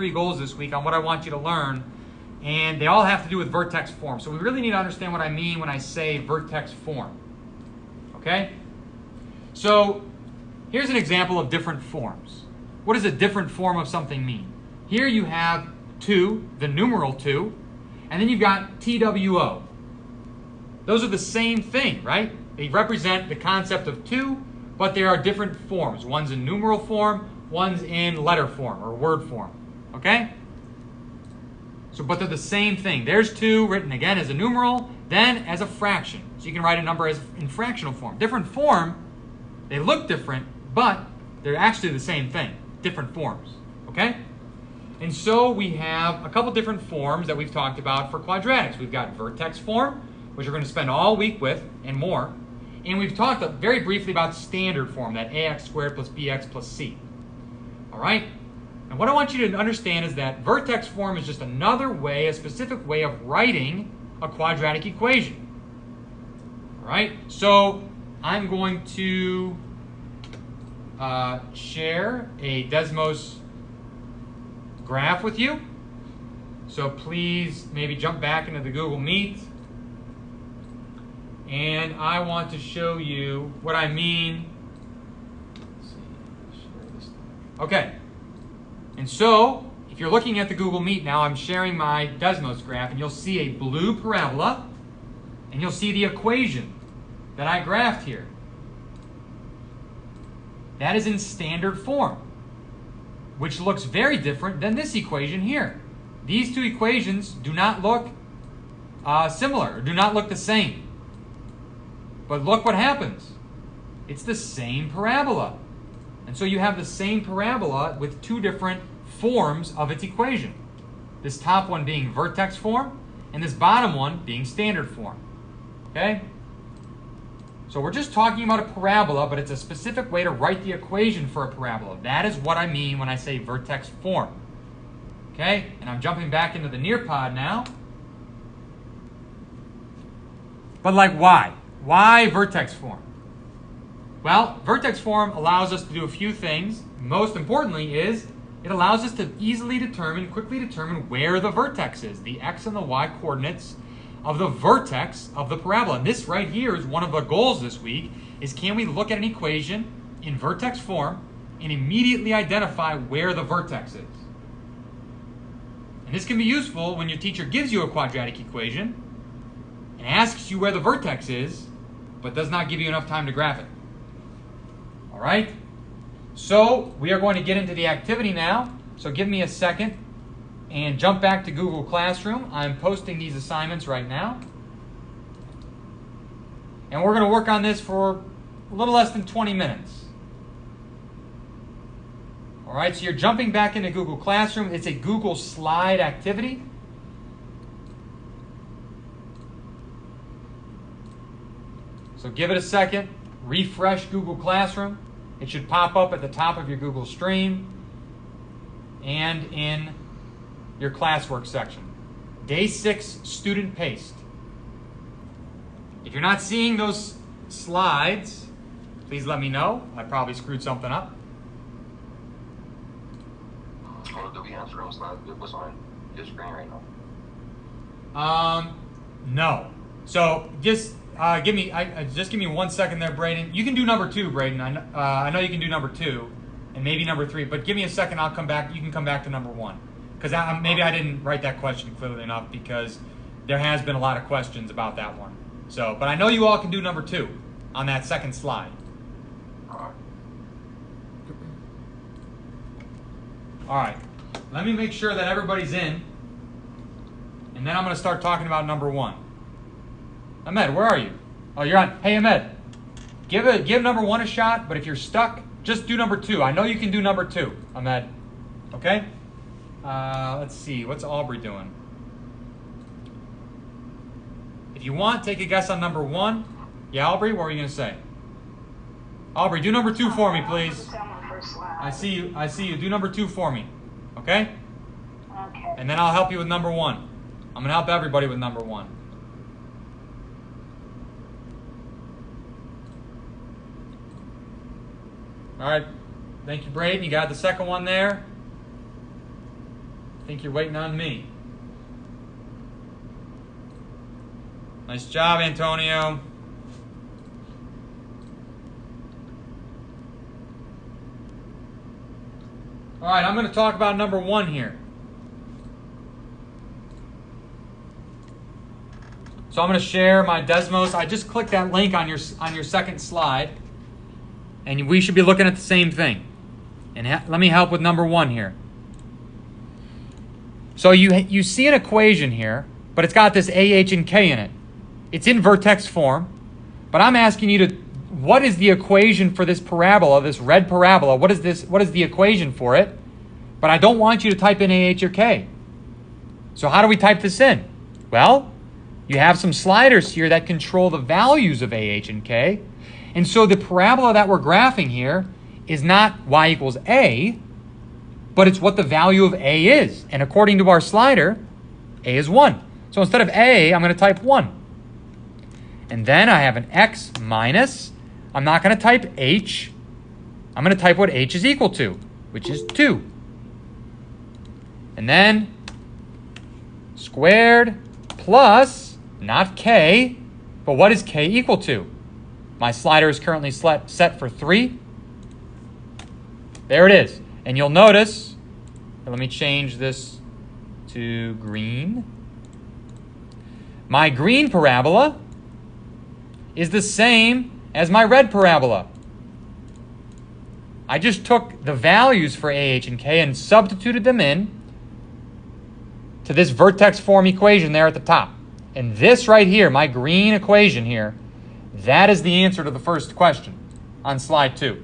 3 goals this week on what I want you to learn, and they all have to do with vertex form. So we really need to understand what I mean when I say vertex form. Okay? So here's an example of different forms. What does a different form of something mean? Here you have 2, the numeral 2, and then you've got TWO. Those are the same thing, right? They represent the concept of 2, but there are different forms. One's in numeral form, one's in letter form or word form. Okay? So, but they're the same thing. There's 2 written again as a numeral, then as a fraction. So you can write a number as in fractional form. Different form, they look different, but they're actually the same thing. Different forms. Okay? And so we have a couple different forms that we've talked about for quadratics. We've got vertex form, which we're going to spend all week with, and more. And we've talked very briefly about standard form, that ax squared plus bx plus c. All right? And what I want you to understand is that vertex form is just another way, a specific way of writing a quadratic equation. All right? So I'm going to share a Desmos graph with you. So please maybe jump back into the Google Meet. And I want to show you what I mean. Let's see, share this. Okay. And so, if you're looking at the Google Meet now, I'm sharing my Desmos graph, and you'll see a blue parabola, and you'll see the equation that I graphed here. That is in standard form, which looks very different than this equation here. These 2 equations do not look similar, or do not look the same. But look what happens. It's the same parabola. And so you have the same parabola with 2 different forms of its equation. This top one being vertex form, and this bottom one being standard form. Okay? So we're just talking about a parabola, but it's a specific way to write the equation for a parabola. That is what I mean when I say vertex form. Okay? And I'm jumping back into the Nearpod now. But like why? Why vertex form? Well, vertex form allows us to do a few things. Most importantly is it allows us to easily determine, quickly determine where the vertex is, the x and the y coordinates of the vertex of the parabola. And this right here is one of the goals this week, is can we look at an equation in vertex form and immediately identify where the vertex is. And this can be useful when your teacher gives you a quadratic equation and asks you where the vertex is, but does not give you enough time to graph it. All right? So we are going to get into the activity now. So give me a second and jump back to Google Classroom. I'm posting these assignments right now. And we're going to work on this for a little less than 20 minutes. All right, so you're jumping back into Google Classroom. It's a Google Slide activity. So give it a second, refresh Google Classroom. It should pop up at the top of your Google Stream and in your classwork section. Day 6, student paste. If you're not seeing those slides, please let me know. I probably screwed something up. Or do we answer those slides? What's on your screen right now? No. So just give me 1 second there, Braden. You can do number 2, Braden. I know you can do number 2 and maybe number 3, but give me a second. I'll come back. You can come back to number 1 because maybe I didn't write that question clearly enough because there has been a lot of questions about that one. So, but I know you all can do number 2 on that second slide. All right. Let me make sure that everybody's in, and then I'm going to start talking about number 1. Ahmed, where are you? Oh, you're on. Hey, Ahmed, give number 1 a shot, but if you're stuck, just do number 2. I know you can do number 2, Ahmed. Okay? Let's see. What's Aubrey doing? If you want, take a guess on number 1. Yeah, Aubrey, what were you going to say? Aubrey, do number 2 for me, please. I see you. I see you. Do number 2 for me. Okay? Okay. And then I'll help you with number 1. I'm going to help everybody with number 1. All right. Thank you, Braden. You got the second one there. I think you're waiting on me. Nice job, Antonio. All right, I'm going to talk about number 1 here. So I'm going to share my Desmos. I just clicked that link on your second slide, and we should be looking at the same thing. And let me help with number 1 here. So you see an equation here, but it's got this a, h, and k in it. It's in vertex form, but I'm asking you to, what is the equation for this parabola, this red parabola? What is the equation for it? But I don't want you to type in a, h, or k. So how do we type this in? Well, you have some sliders here that control the values of a, h, and k. And so the parabola that we're graphing here is not y equals a, but it's what the value of a is. And according to our slider, a is 1. So instead of a, I'm going to type 1. And then I have an x minus, I'm not going to type h, I'm going to type what h is equal to, which is 2. And then squared plus, not k, but what is k equal to? My slider is currently set for 3. There it is. And you'll notice, let me change this to green. My green parabola is the same as my red parabola. I just took the values for a, h, and k and substituted them in to this vertex form equation there at the top. And this right here, my green equation here, that is the answer to the first question on slide 2.